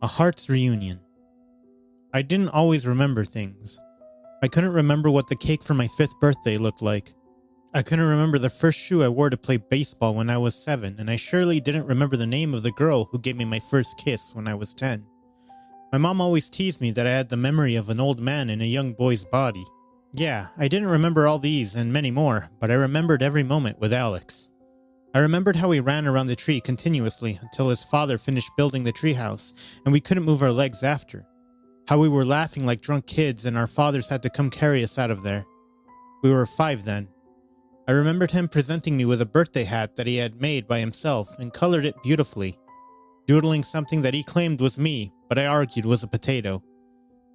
A heart's reunion. I didn't always remember things. I couldn't remember what the cake for my 5th birthday looked like. I couldn't remember the first shoe I wore to play baseball when I was 7, and I surely didn't remember the name of the girl who gave me my first kiss when I was 10. My mom always teased me that I had the memory of an old man in a young boy's body. Yeah, I didn't remember all these and many more, but I remembered every moment with Alex. I remembered how he ran around the tree continuously until his father finished building the treehouse and we couldn't move our legs after. How we were laughing like drunk kids and our fathers had to come carry us out of there. We were 5 then. I remembered him presenting me with a birthday hat that he had made by himself and colored it beautifully, doodling something that he claimed was me, but I argued was a potato.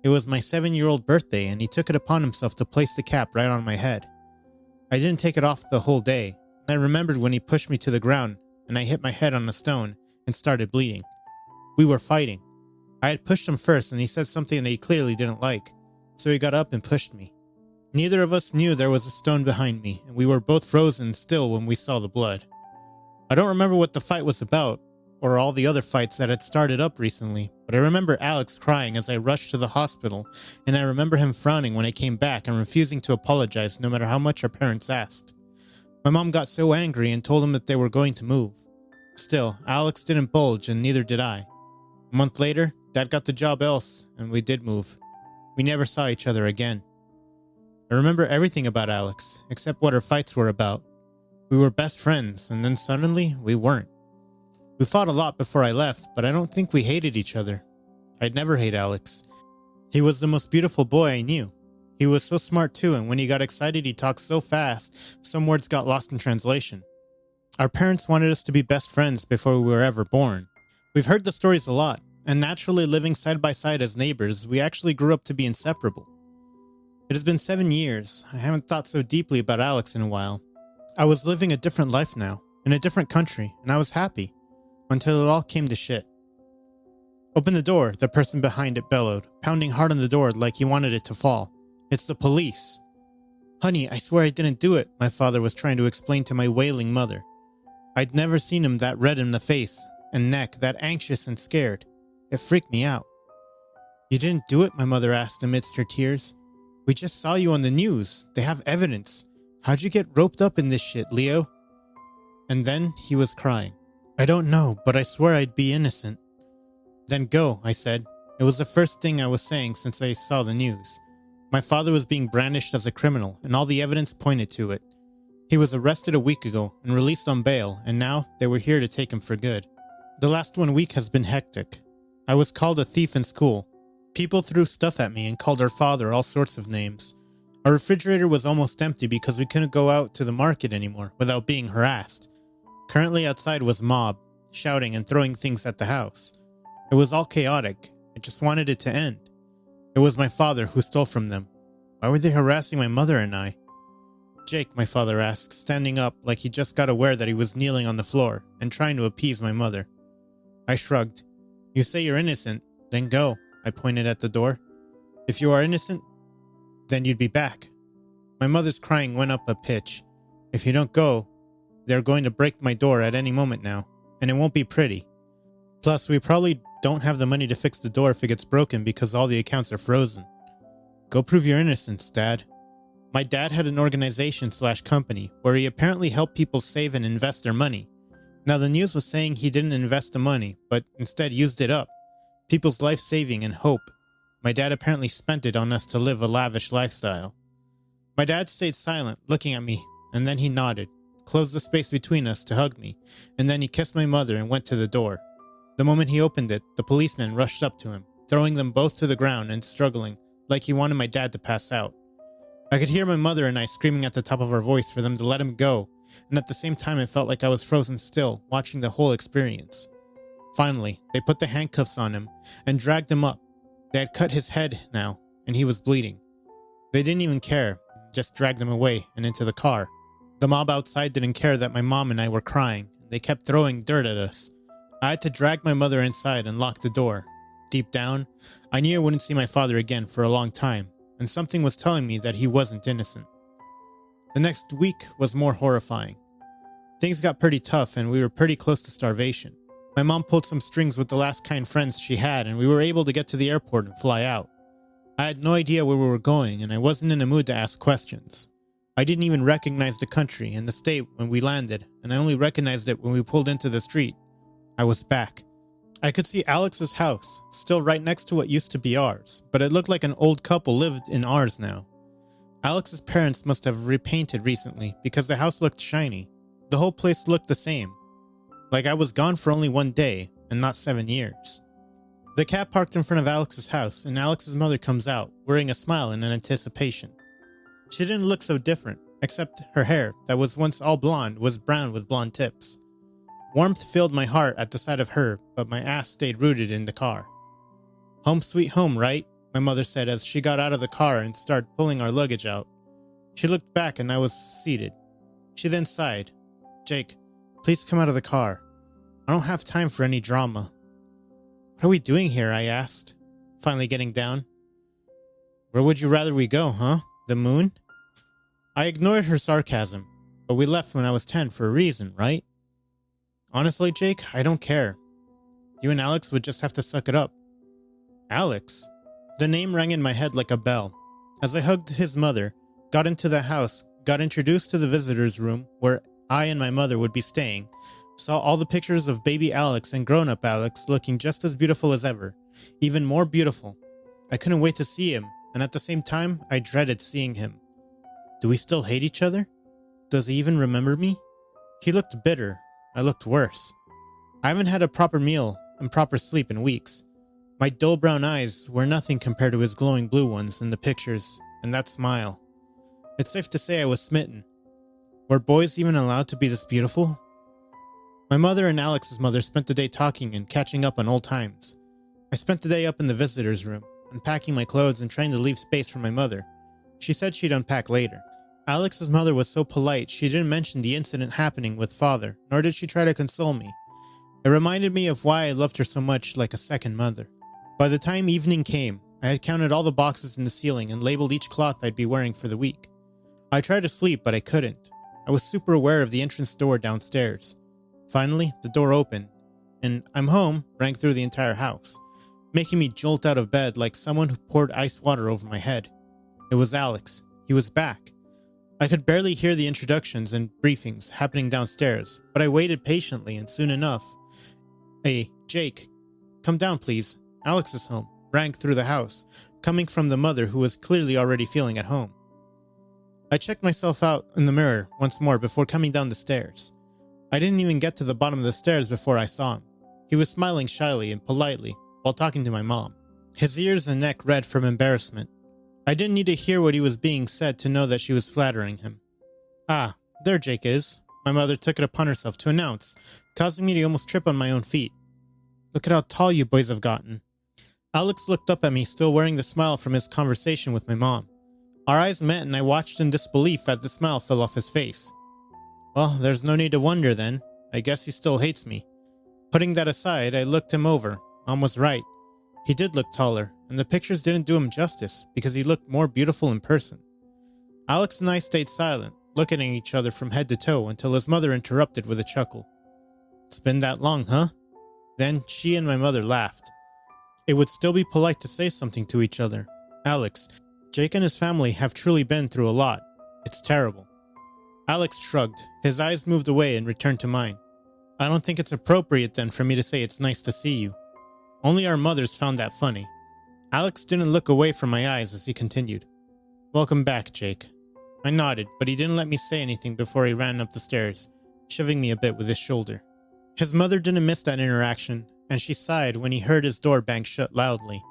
It was my 7-year-old birthday and he took it upon himself to place the cap right on my head. I didn't take it off the whole day. I remembered when he pushed me to the ground and I hit my head on a stone and started bleeding. We were fighting. I had pushed him first and he said something that he clearly didn't like, so he got up and pushed me. Neither of us knew there was a stone behind me and we were both frozen still when we saw the blood. I don't remember what the fight was about or all the other fights that had started up recently, but I remember Alex crying as I rushed to the hospital and I remember him frowning when I came back and refusing to apologize no matter how much our parents asked. My mom got so angry and told him that they were going to move. Still, Alex didn't budge and neither did I. A month later, Dad got the job else and we did move. We never saw each other again. I remember everything about Alex, except what our fights were about. We were best friends and then suddenly we weren't. We fought a lot before I left, but I don't think we hated each other. I'd never hate Alex. He was the most beautiful boy I knew. He was so smart too, and when he got excited he talked so fast, some words got lost in translation. Our parents wanted us to be best friends before we were ever born. We've heard the stories a lot, and naturally living side by side as neighbors, we actually grew up to be inseparable. It has been 7 years. I haven't thought so deeply about Alex in a while. I was living a different life now, in a different country, and I was happy, until it all came to shit. Open the door, the person behind it bellowed, pounding hard on the door like he wanted it to fall. It's the police. Honey, I swear I didn't do it, my father was trying to explain to my wailing mother. I'd never seen him that red in the face and neck, that anxious and scared. It freaked me out. You didn't do it, my mother asked amidst her tears. We just saw you on the news. They have evidence. How'd you get roped up in this shit, Leo? And then he was crying. I don't know, but I swear I'd be innocent. Then go, I said. It was the first thing I was saying since I saw the news. My father was being brandished as a criminal, and all the evidence pointed to it. He was arrested a week ago and released on bail, and now they were here to take him for good. The last 1 week has been hectic. I was called a thief in school. People threw stuff at me and called our father all sorts of names. Our refrigerator was almost empty because we couldn't go out to the market anymore without being harassed. Currently outside was mob, shouting and throwing things at the house. It was all chaotic. I just wanted it to end. It was my father who stole from them. Why were they harassing my mother and I? Jake, my father asked, standing up like he just got aware that he was kneeling on the floor and trying to appease my mother. I shrugged. You say you're innocent, then go, I pointed at the door. If you are innocent, then you'd be back. My mother's crying went up a pitch. If you don't go, they're going to break my door at any moment now, and it won't be pretty. Plus, we probably don't have the money to fix the door if it gets broken because all the accounts are frozen. Go prove your innocence, Dad. My dad had an organization/company where he apparently helped people save and invest their money. Now the news was saying he didn't invest the money, but instead used it up. People's life saving and hope. My dad apparently spent it on us to live a lavish lifestyle. My dad stayed silent, looking at me, and then he nodded, closed the space between us to hug me, and then he kissed my mother and went to the door. The moment he opened it, the policeman rushed up to him, throwing them both to the ground and struggling, like he wanted my dad to pass out. I could hear my mother and I screaming at the top of our voice for them to let him go, and at the same time it felt like I was frozen still, watching the whole experience. Finally, they put the handcuffs on him and dragged him up. They had cut his head now, and he was bleeding. They didn't even care, just dragged him away and into the car. The mob outside didn't care that my mom and I were crying. They kept throwing dirt at us. I had to drag my mother inside and lock the door. Deep down, I knew I wouldn't see my father again for a long time, and something was telling me that he wasn't innocent. The next week was more horrifying. Things got pretty tough and we were pretty close to starvation. My mom pulled some strings with the last kind friends she had, and we were able to get to the airport and fly out. I had no idea where we were going, and I wasn't in a mood to ask questions. I didn't even recognize the country and the state when we landed, and I only recognized it when we pulled into the street. I was back. I could see Alex's house, still right next to what used to be ours, but it looked like an old couple lived in ours now. Alex's parents must have repainted recently because the house looked shiny. The whole place looked the same. Like I was gone for only 1 day and not 7 years. The cab parked in front of Alex's house, and Alex's mother comes out, wearing a smile in anticipation. She didn't look so different, except her hair, that was once all blonde, was brown with blonde tips. Warmth filled my heart at the sight of her, but my ass stayed rooted in the car. "Home sweet home, right?" my mother said as she got out of the car and started pulling our luggage out. She looked back and I was seated. She then sighed. "Jake, please come out of the car. I don't have time for any drama." "What are we doing here?" I asked, finally getting down. "Where would you rather we go, huh? The moon?" I ignored her sarcasm, but we left when I was 10 for a reason, right? "Honestly, Jake, I don't care. You and Alex would just have to suck it up." "Alex?" The name rang in my head like a bell. As I hugged his mother, got into the house, got introduced to the visitor's room where I and my mother would be staying, saw all the pictures of baby Alex and grown-up Alex looking just as beautiful as ever, even more beautiful. I couldn't wait to see him, and at the same time, I dreaded seeing him. Do we still hate each other? Does he even remember me? He looked bitter. I looked worse. I haven't had a proper meal and proper sleep in weeks. My dull brown eyes were nothing compared to his glowing blue ones in the pictures, and that smile. It's safe to say I was smitten. Were boys even allowed to be this beautiful? My mother and Alex's mother spent the day talking and catching up on old times. I spent the day up in the visitor's room, unpacking my clothes and trying to leave space for my mother. She said she'd unpack later. Alex's mother was so polite she didn't mention the incident happening with father, nor did she try to console me. It reminded me of why I loved her so much, like a second mother. By the time evening came, I had counted all the boxes in the ceiling and labeled each cloth I'd be wearing for the week. I tried to sleep, but I couldn't. I was super aware of the entrance door downstairs. Finally, the door opened, and "I'm home" rang through the entire house, making me jolt out of bed like someone who poured ice water over my head. It was Alex. He was back. I could barely hear the introductions and briefings happening downstairs, but I waited patiently, and soon enough, "Hey, Jake, come down please. Alex is home," rang through the house, coming from the mother who was clearly already feeling at home. I checked myself out in the mirror once more before coming down the stairs. I didn't even get to the bottom of the stairs before I saw him. He was smiling shyly and politely while talking to my mom, his ears and neck red from embarrassment. I didn't need to hear what he was being said to know that she was flattering him. "Ah, there Jake is," my mother took it upon herself to announce, causing me to almost trip on my own feet. "Look at how tall you boys have gotten." Alex looked up at me, still wearing the smile from his conversation with my mom. Our eyes met and I watched in disbelief as the smile fell off his face. Well, there's no need to wonder then. I guess he still hates me. Putting that aside, I looked him over. Mom was right. He did look taller, and the pictures didn't do him justice because he looked more beautiful in person. Alex and I stayed silent, looking at each other from head to toe until his mother interrupted with a chuckle. "It's been that long, huh?" Then she and my mother laughed. It would still be polite to say something to each other. "Alex, Jake and his family have truly been through a lot. It's terrible." Alex shrugged. His eyes moved away and returned to mine. "I don't think it's appropriate then for me to say it's nice to see you." Only our mothers found that funny. Alex didn't look away from my eyes as he continued. "Welcome back, Jake." I nodded, but he didn't let me say anything before he ran up the stairs, shoving me a bit with his shoulder. His mother didn't miss that interaction, and she sighed when he heard his door bang shut loudly.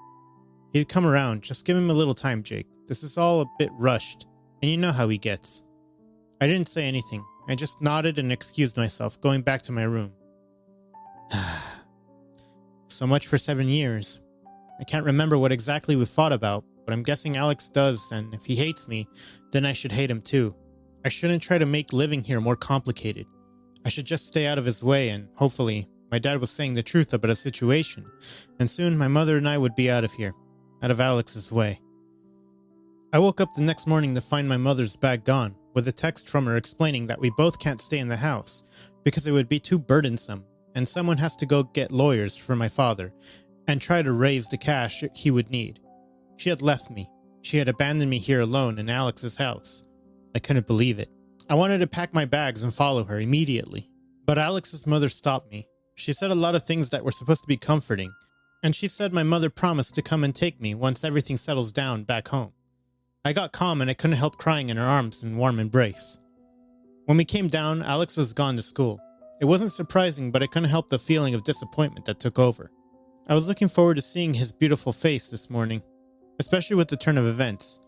He'd come around. Just give him a little time, Jake. This is all a bit rushed, and you know how he gets. I didn't say anything. I just nodded and excused myself, going back to my room. So much for 7 years. I can't remember what exactly we fought about, but I'm guessing Alex does, and if he hates me, then I should hate him too. I shouldn't try to make living here more complicated. I should just stay out of his way, and hopefully, my dad was saying the truth about a situation, and soon my mother and I would be out of here, out of Alex's way. I woke up the next morning to find my mother's bag gone, with a text from her explaining that we both can't stay in the house, because it would be too burdensome, and someone has to go get lawyers for my father and try to raise the cash he would need. She had left me. She had abandoned me here alone in Alex's house. I couldn't believe it. I wanted to pack my bags and follow her immediately. But Alex's mother stopped me. She said a lot of things that were supposed to be comforting, and she said my mother promised to come and take me once everything settles down back home. I got calm and I couldn't help crying in her arms in warm embrace. When we came down, Alex was gone to school. It wasn't surprising, but I couldn't help the feeling of disappointment that took over. I was looking forward to seeing his beautiful face this morning, especially with the turn of events.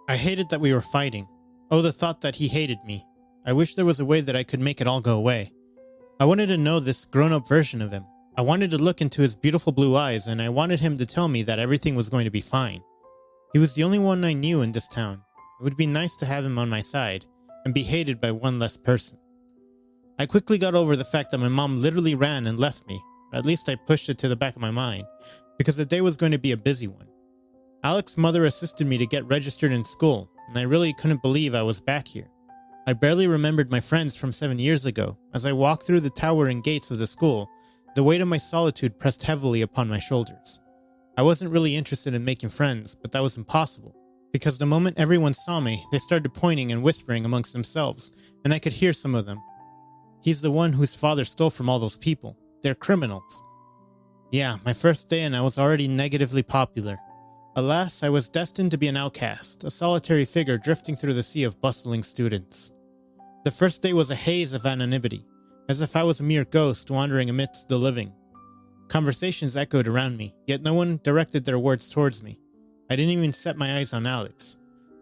I hated that we were fighting. Oh, the thought that he hated me. I wish there was a way that I could make it all go away. I wanted to know this grown-up version of him. I wanted to look into his beautiful blue eyes, and I wanted him to tell me that everything was going to be fine. He was the only one I knew in this town. It would be nice to have him on my side and be hated by one less person. I quickly got over the fact that my mom literally ran and left me. At least I pushed it to the back of my mind, because the day was going to be a busy one. Alex's mother assisted me to get registered in school, and I really couldn't believe I was back here. I barely remembered my friends from 7 years ago. As I walked through the towering gates of the school, the weight of my solitude pressed heavily upon my shoulders. I wasn't really interested in making friends, but that was impossible, because the moment everyone saw me, they started pointing and whispering amongst themselves, and I could hear some of them. He's the one whose father stole from all those people. They're criminals. Yeah, my first day and I was already negatively popular. Alas, I was destined to be an outcast, a solitary figure drifting through the sea of bustling students. The first day was a haze of anonymity, as if I was a mere ghost wandering amidst the living. Conversations echoed around me, yet no one directed their words towards me. I didn't even set my eyes on Alex.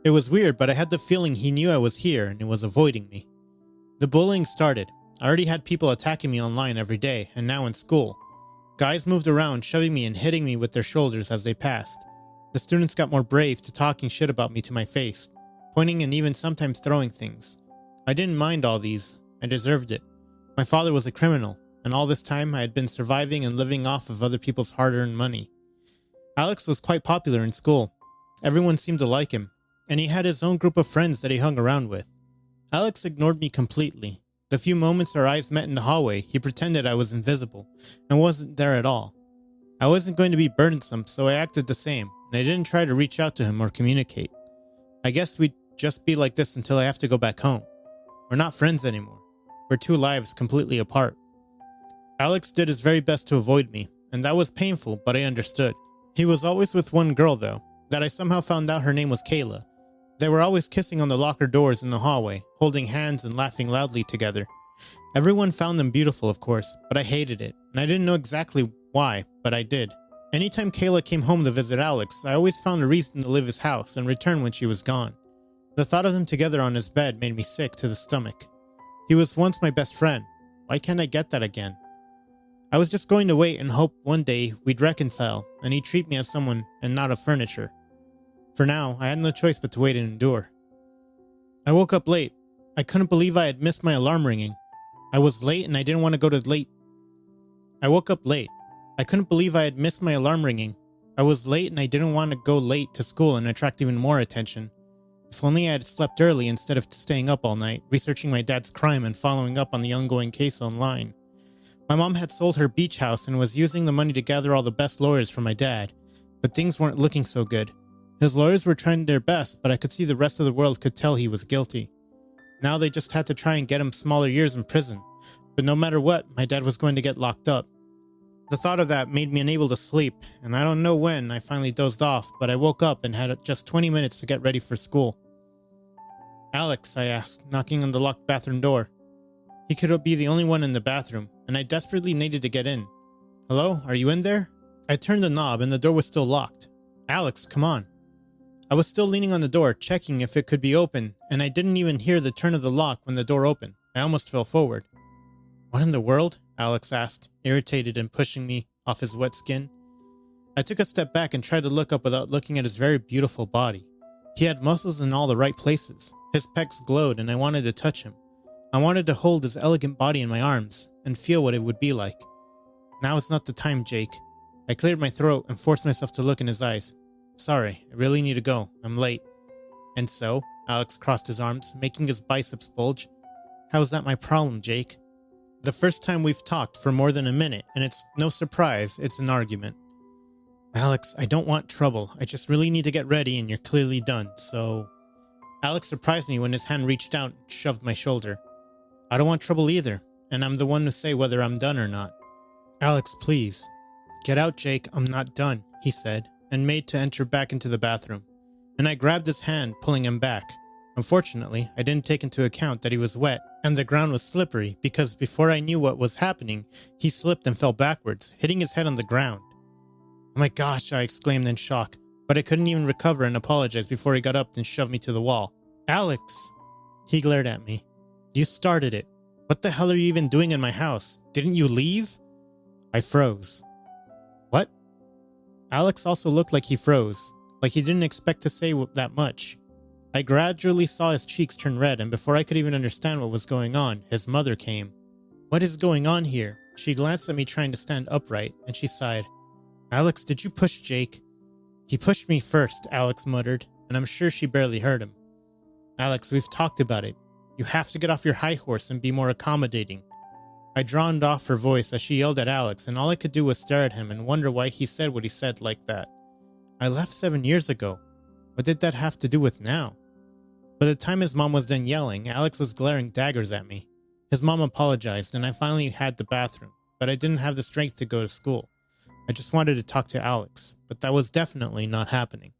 It was weird, but I had the feeling he knew I was here and was avoiding me. The bullying started. I already had people attacking me online every day, and now in school. Guys moved around, shoving me and hitting me with their shoulders as they passed. The students got more brave to talking shit about me to my face, pointing and even sometimes throwing things. I didn't mind all these. I deserved it. My father was a criminal, and all this time I had been surviving and living off of other people's hard-earned money. Alex was quite popular in school. Everyone seemed to like him, and he had his own group of friends that he hung around with. Alex ignored me completely. The few moments our eyes met in the hallway, he pretended I was invisible and wasn't there at all. I wasn't going to be burdensome, so I acted the same, and I didn't try to reach out to him or communicate. I guess we'd just be like this until I have to go back home. We're not friends anymore. We're two lives completely apart. Alex did his very best to avoid me, and that was painful, but I understood. He was always with one girl, though, that I somehow found out her name was Kayla. They were always kissing on the locker doors in the hallway, holding hands and laughing loudly together. Everyone found them beautiful, of course, but I hated it, and I didn't know exactly why, but I did. Anytime Kayla came home to visit Alex, I always found a reason to leave his house and return when she was gone. The thought of them together on his bed made me sick to the stomach. He was once my best friend. Why can't I get that again? I was just going to wait and hope one day we'd reconcile, and he'd treat me as someone and not a furniture. For now, I had no choice but to wait and endure. I woke up late. I couldn't believe I had missed my alarm ringing. I was late and I didn't want to go to late. I woke up late. I couldn't believe I had missed my alarm ringing. I was late and I didn't want to go late to school and attract even more attention. If only I had slept early instead of staying up all night, researching my dad's crime and following up on the ongoing case online. My mom had sold her beach house and was using the money to gather all the best lawyers for my dad, but things weren't looking so good. His lawyers were trying their best, but I could see the rest of the world could tell he was guilty. Now they just had to try and get him smaller years in prison, but no matter what, my dad was going to get locked up. The thought of that made me unable to sleep, and I don't know when I finally dozed off, but I woke up and had just 20 minutes to get ready for school. Alex, I asked, knocking on the locked bathroom door. He could be the only one in the bathroom, and I desperately needed to get in. Hello, are you in there? I turned the knob and the door was still locked. Alex, come on. I was still leaning on the door, checking if it could be open, and I didn't even hear the turn of the lock when the door opened. I almost fell forward. What in the world? Alex asked, irritated and pushing me off his wet skin. I took a step back and tried to look up without looking at his very beautiful body. He had muscles in all the right places. His pecs glowed and I wanted to touch him. I wanted to hold his elegant body in my arms and feel what it would be like. Now is not the time, Jake. I cleared my throat and forced myself to look in his eyes. Sorry, I really need to go. I'm late. And so? Alex crossed his arms, making his biceps bulge. How is that my problem, Jake? The first time we've talked for more than a minute, and it's no surprise it's an argument. Alex, I don't want trouble. I just really need to get ready and you're clearly done, so... Alex surprised me when his hand reached out and shoved my shoulder. I don't want trouble either, and I'm the one to say whether I'm done or not. Alex, please. Get out, Jake. I'm not done, he said, and made to enter back into the bathroom. And I grabbed his hand, pulling him back. Unfortunately, I didn't take into account that he was wet and the ground was slippery because before I knew what was happening, he slipped and fell backwards, hitting his head on the ground. Oh my gosh, I exclaimed in shock, but I couldn't even recover and apologize before he got up and shoved me to the wall. Alex! He glared at me. You started it. What the hell are you even doing in my house? Didn't you leave? I froze. What? Alex also looked like he froze, like he didn't expect to say that much. I gradually saw his cheeks turn red, and before I could even understand what was going on, his mother came. What is going on here? She glanced at me trying to stand upright, and she sighed. Alex, did you push Jake? He pushed me first, Alex muttered, and I'm sure she barely heard him. Alex, we've talked about it. You have to get off your high horse and be more accommodating. I drowned off her voice as she yelled at Alex, and all I could do was stare at him and wonder why he said what he said like that. I left 7 years ago. What did that have to do with now? By the time his mom was done yelling, Alex was glaring daggers at me. His mom apologized, and I finally had the bathroom, but I didn't have the strength to go to school. I just wanted to talk to Alex, but that was definitely not happening.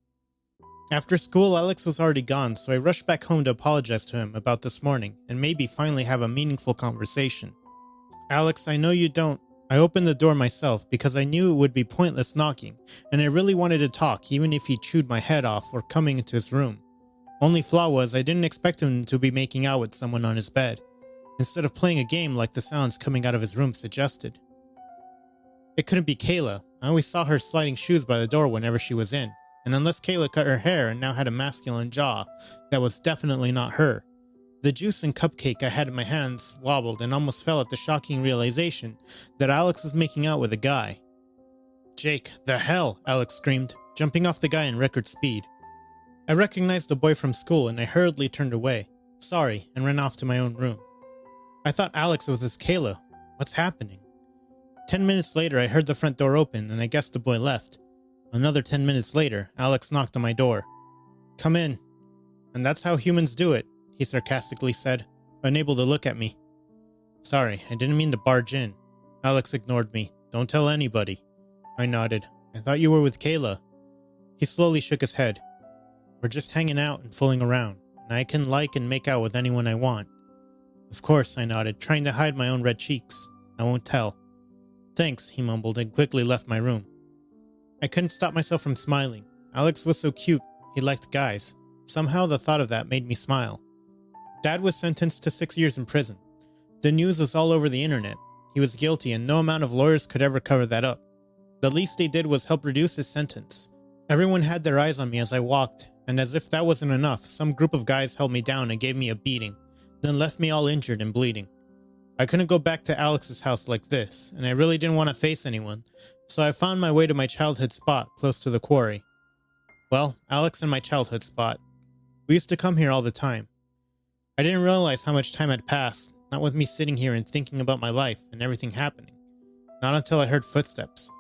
After school, Alex was already gone, so I rushed back home to apologize to him about this morning and maybe finally have a meaningful conversation. Alex, I know you don't. I opened the door myself because I knew it would be pointless knocking, and I really wanted to talk even if he chewed my head off or coming into his room. Only flaw was I didn't expect him to be making out with someone on his bed, instead of playing a game like the sounds coming out of his room suggested. It couldn't be Kayla. I always saw her sliding shoes by the door whenever she was in, and unless Kayla cut her hair and now had a masculine jaw, that was definitely not her. The juice and cupcake I had in my hands wobbled and almost fell at the shocking realization that Alex was making out with a guy. Jake, the hell, Alex screamed, jumping off the guy in record speed. I recognized the boy from school and I hurriedly turned away, sorry, and ran off to my own room. I thought Alex was with Kayla. What's happening? 10 minutes later, I heard the front door open and I guessed the boy left. Another 10 minutes later, Alex knocked on my door. Come in. And that's how humans do it, he sarcastically said, unable to look at me. Sorry, I didn't mean to barge in. Alex ignored me. Don't tell anybody. I nodded. I thought you were with Kayla. He slowly shook his head. We're just hanging out and fooling around, and I can like and make out with anyone I want. Of course, I nodded, trying to hide my own red cheeks. I won't tell. Thanks, he mumbled and quickly left my room. I couldn't stop myself from smiling. Alex was so cute. He liked guys. Somehow the thought of that made me smile. Dad was sentenced to 6 years in prison. The news was all over the internet. He was guilty and no amount of lawyers could ever cover that up. The least they did was help reduce his sentence. Everyone had their eyes on me as I walked, and as if that wasn't enough, some group of guys held me down and gave me a beating, then left me all injured and bleeding. I couldn't go back to Alex's house like this, and I really didn't want to face anyone, so I found my way to my childhood spot close to the quarry. Well, Alex and my childhood spot. We used to come here all the time. I didn't realize how much time had passed, not with me sitting here and thinking about my life and everything happening. Not until I heard footsteps.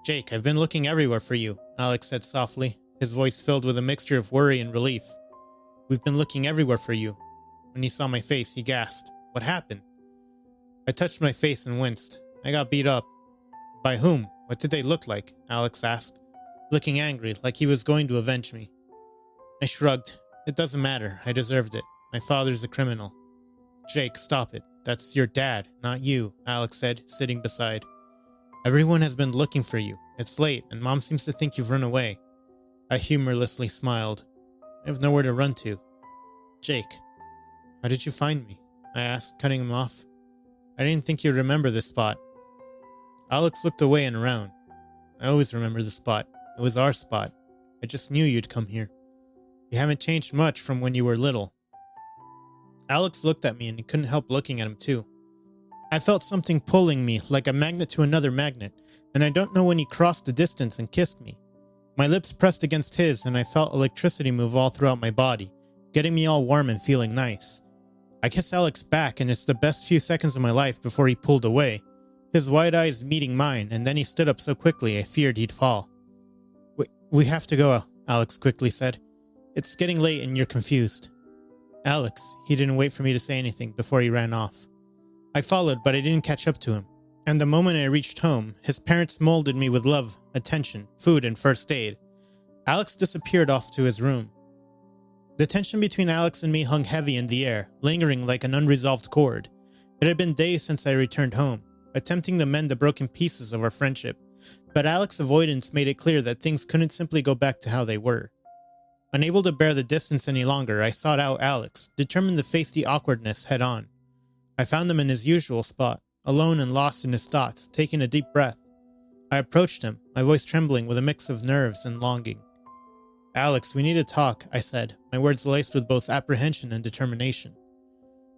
Jake, I've been looking everywhere for you, Alex said softly, his voice filled with a mixture of worry and relief. We've been looking everywhere for you. When he saw my face, he gasped. What happened? I touched my face and winced. I got beat up. By whom? What did they look like? Alex asked, looking angry, like he was going to avenge me. I shrugged. It doesn't matter. I deserved it. My father's a criminal. Jake, stop it. That's your dad, not you, Alex said, sitting beside. Everyone has been looking for you. It's late, and Mom seems to think you've run away. I humorlessly smiled. I have nowhere to run to. Jake, how did you find me? I asked, cutting him off. I didn't think you'd remember this spot. Alex looked away and around. I always remember the spot. It was our spot. I just knew you'd come here. You haven't changed much from when you were little. Alex looked at me and he couldn't help looking at him too. I felt something pulling me like a magnet to another magnet, and I don't know when he crossed the distance and kissed me. My lips pressed against his and I felt electricity move all throughout my body, getting me all warm and feeling nice. I kiss Alex back, and it's the best few seconds of my life before he pulled away, his wide eyes meeting mine, and then he stood up so quickly I feared he'd fall. We have to go, Alex quickly said. It's getting late and you're confused. Alex, he didn't wait for me to say anything before he ran off. I followed, but I didn't catch up to him. And the moment I reached home, his parents molded me with love, attention, food, and first aid. Alex disappeared off to his room. The tension between Alex and me hung heavy in the air, lingering like an unresolved chord. It had been days since I returned home, attempting to mend the broken pieces of our friendship, but Alex's avoidance made it clear that things couldn't simply go back to how they were. Unable to bear the distance any longer, I sought out Alex, determined to face the awkwardness head on. I found him in his usual spot, alone and lost in his thoughts, taking a deep breath. I approached him, my voice trembling with a mix of nerves and longing. Alex, we need to talk, I said, my words laced with both apprehension and determination.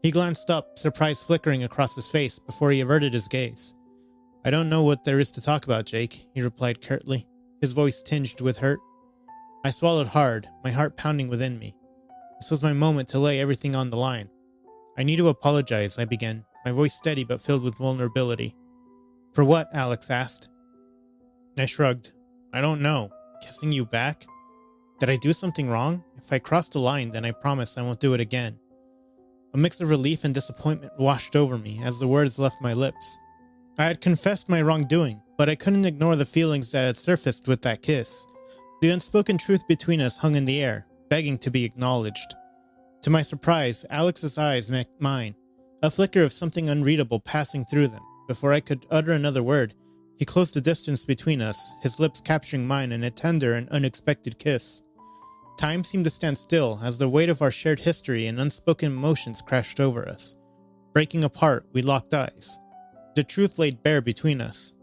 He glanced up, surprise flickering across his face before he averted his gaze. I don't know what there is to talk about, Jake, he replied curtly, his voice tinged with hurt. I swallowed hard, my heart pounding within me. This was my moment to lay everything on the line. I need to apologize, I began, my voice steady but filled with vulnerability. For what? Alex asked. I shrugged. I don't know. Kissing you back? Did I do something wrong? If I crossed the line, then I promise I won't do it again. A mix of relief and disappointment washed over me as the words left my lips. I had confessed my wrongdoing, but I couldn't ignore the feelings that had surfaced with that kiss. The unspoken truth between us hung in the air, begging to be acknowledged. To my surprise, Alex's eyes met mine, a flicker of something unreadable passing through them. Before I could utter another word, he closed the distance between us, his lips capturing mine in a tender and unexpected kiss. Time seemed to stand still as the weight of our shared history and unspoken emotions crashed over us. Breaking apart, we locked eyes. The truth laid bare between us.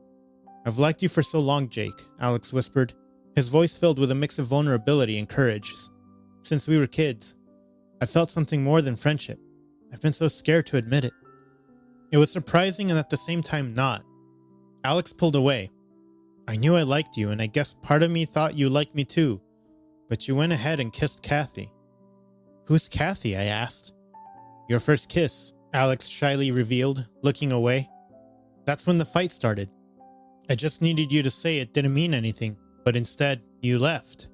I've liked you for so long, Jake, Alex whispered, his voice filled with a mix of vulnerability and courage. Since we were kids, I felt something more than friendship. I've been so scared to admit it. It was surprising and at the same time not. Alex pulled away. I knew I liked you, and I guess part of me thought you liked me too. But you went ahead and kissed Kathy. Who's Kathy? I asked. Your first kiss, Alex shyly revealed, looking away. That's when the fight started. I just needed you to say it didn't mean anything, but instead, you left.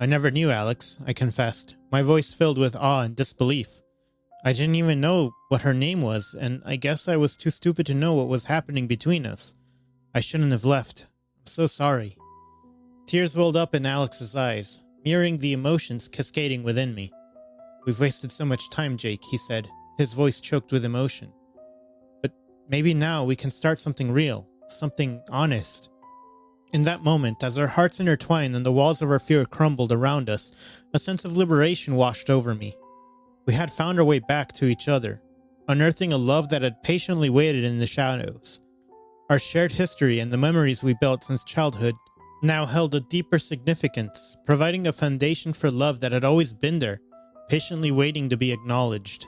I never knew, Alex, I confessed, my voice filled with awe and disbelief. I didn't even know what her name was, and I guess I was too stupid to know what was happening between us. I shouldn't have left. I'm so sorry. Tears welled up in Alex's eyes, mirroring the emotions cascading within me. We've wasted so much time, Jake, he said, his voice choked with emotion. But maybe now we can start something real, something honest. In that moment, as our hearts intertwined and the walls of our fear crumbled around us, a sense of liberation washed over me. We had found our way back to each other, unearthing a love that had patiently waited in the shadows. Our shared history and the memories we built since childhood now held a deeper significance, providing a foundation for love that had always been there, patiently waiting to be acknowledged.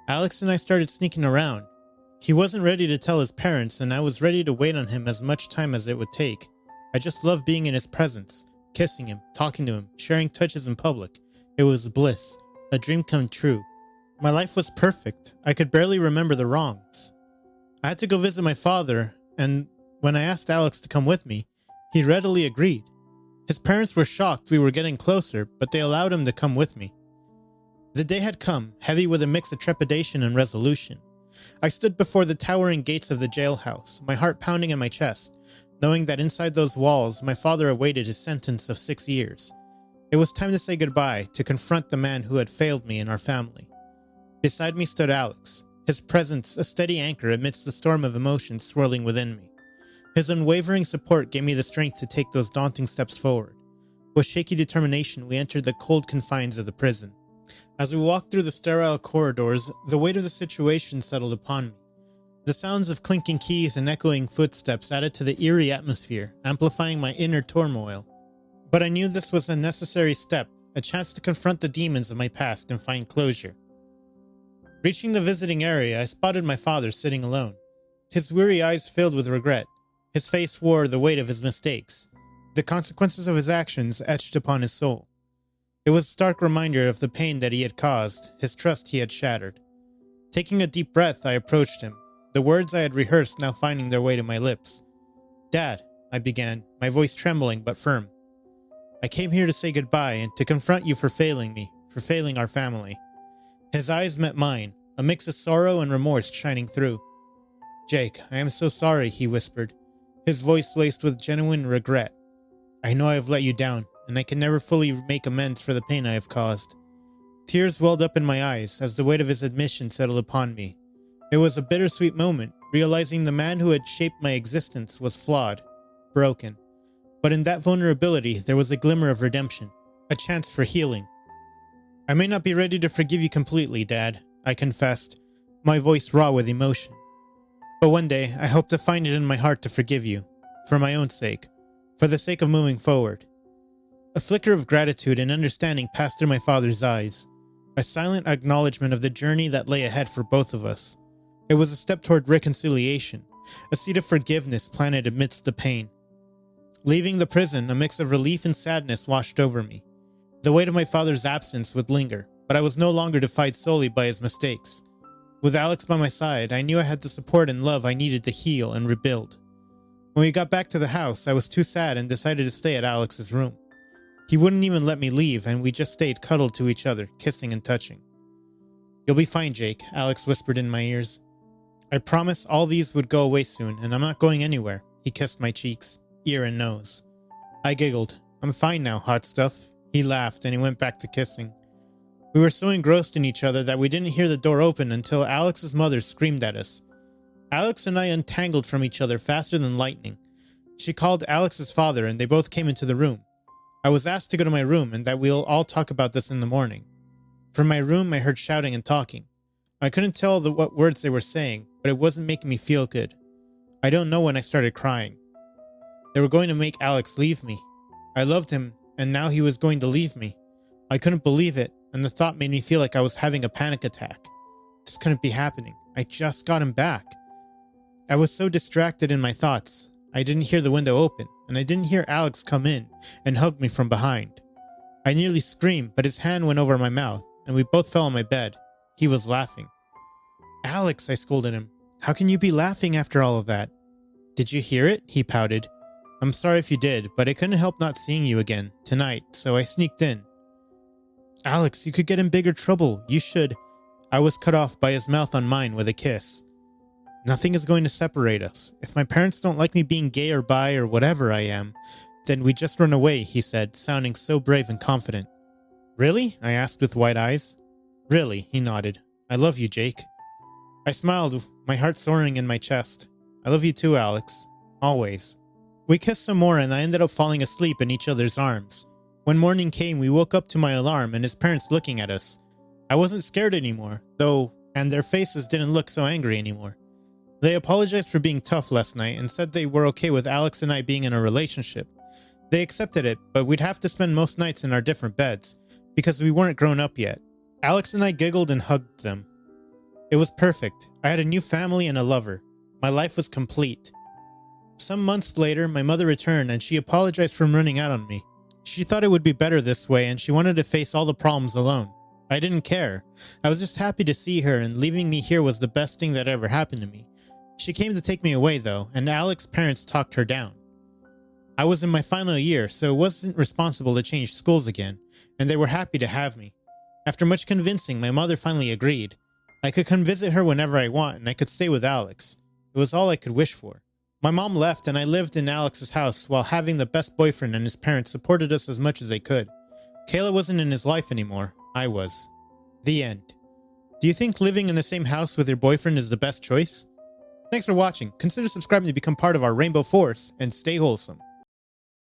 Alex and I started sneaking around. He wasn't ready to tell his parents, and I was ready to wait on him as much time as it would take. I just loved being in his presence, kissing him, talking to him, sharing touches in public. It was bliss, a dream come true. My life was perfect. I could barely remember the wrongs. I had to go visit my father, and when I asked Alex to come with me, he readily agreed. His parents were shocked we were getting closer, but they allowed him to come with me. The day had come, heavy with a mix of trepidation and resolution. I stood before the towering gates of the jailhouse, my heart pounding in my chest, knowing that inside those walls my father awaited his sentence of 6 years. It was time to say goodbye, to confront the man who had failed me and our family. Beside me stood Alex, his presence a steady anchor amidst the storm of emotions swirling within me. His unwavering support gave me the strength to take those daunting steps forward. With shaky determination, we entered the cold confines of the prison. As we walked through the sterile corridors, the weight of the situation settled upon me. The sounds of clinking keys and echoing footsteps added to the eerie atmosphere, amplifying my inner turmoil. But I knew this was a necessary step, a chance to confront the demons of my past and find closure. Reaching the visiting area, I spotted my father sitting alone. His weary eyes filled with regret. His face wore the weight of his mistakes, the consequences of his actions etched upon his soul. It was a stark reminder of the pain that he had caused, his trust he had shattered. Taking a deep breath, I approached him, the words I had rehearsed now finding their way to my lips. "Dad," I began, my voice trembling but firm. "I came here to say goodbye and to confront you for failing me, for failing our family." His eyes met mine, a mix of sorrow and remorse shining through. "Jake, I am so sorry," he whispered, his voice laced with genuine regret. "I know I have let you down, and I can never fully make amends for the pain I have caused." Tears welled up in my eyes as the weight of his admission settled upon me. It was a bittersweet moment, realizing the man who had shaped my existence was flawed, broken. But in that vulnerability, there was a glimmer of redemption, a chance for healing. "I may not be ready to forgive you completely, Dad," I confessed, my voice raw with emotion. "But one day, I hope to find it in my heart to forgive you, for my own sake, for the sake of moving forward." A flicker of gratitude and understanding passed through my father's eyes, a silent acknowledgement of the journey that lay ahead for both of us. It was a step toward reconciliation, a seed of forgiveness planted amidst the pain. Leaving the prison, a mix of relief and sadness washed over me. The weight of my father's absence would linger, but I was no longer defined solely by his mistakes. With Alex by my side, I knew I had the support and love I needed to heal and rebuild. When we got back to the house, I was too sad and decided to stay at Alex's room. He wouldn't even let me leave, and we just stayed cuddled to each other, kissing and touching. "You'll be fine, Jake," Alex whispered in my ears. "I promise all these would go away soon, and I'm not going anywhere." He kissed my cheeks, ear and nose. I giggled. "I'm fine now, hot stuff." He laughed, and he went back to kissing. We were so engrossed in each other that we didn't hear the door open until Alex's mother screamed at us. Alex and I untangled from each other faster than lightning. She called Alex's father, and they both came into the room. I was asked to go to my room and that we'll all talk about this in the morning. From my room, I heard shouting and talking. I couldn't tell what words they were saying, but it wasn't making me feel good. I don't know when I started crying. They were going to make Alex leave me. I loved him, and now he was going to leave me. I couldn't believe it, and the thought made me feel like I was having a panic attack. This couldn't be happening. I just got him back. I was so distracted in my thoughts. I didn't hear the window open, and I didn't hear Alex come in and hug me from behind. I nearly screamed, but his hand went over my mouth, and we both fell on my bed. He was laughing. "Alex," I scolded him. "How can you be laughing after all of that?" "Did you hear it?" He pouted. "I'm sorry if you did, but I couldn't help not seeing you again, tonight, so I sneaked in." "Alex, you could get in bigger trouble. You should—" I was cut off by his mouth on mine with a kiss. "Nothing is going to separate us. If my parents don't like me being gay or bi or whatever I am, then we just run away," he said, sounding so brave and confident. "Really?" I asked with wide eyes. "Really," he nodded. "I love you, Jake." I smiled, my heart soaring in my chest. "I love you too, Alex. Always." We kissed some more, and I ended up falling asleep in each other's arms. When morning came, we woke up to my alarm and his parents looking at us. I wasn't scared anymore, though, and their faces didn't look so angry anymore. They apologized for being tough last night and said they were okay with Alex and I being in a relationship. They accepted it, but we'd have to spend most nights in our different beds, because we weren't grown up yet. Alex and I giggled and hugged them. It was perfect. I had a new family and a lover. My life was complete. Some months later, my mother returned and she apologized for running out on me. She thought it would be better this way and she wanted to face all the problems alone. I didn't care. I was just happy to see her, and leaving me here was the best thing that ever happened to me. She came to take me away though, and Alex's parents talked her down. I was in my final year, so it wasn't responsible to change schools again, and they were happy to have me. After much convincing, my mother finally agreed. I could come visit her whenever I want, and I could stay with Alex. It was all I could wish for. My mom left, and I lived in Alex's house while having the best boyfriend, and his parents supported us as much as they could. Kayla wasn't in his life anymore. I was. The end. Do you think living in the same house with your boyfriend is the best choice? Thanks for watching. Consider subscribing to become part of our Rainbow Force, and stay wholesome.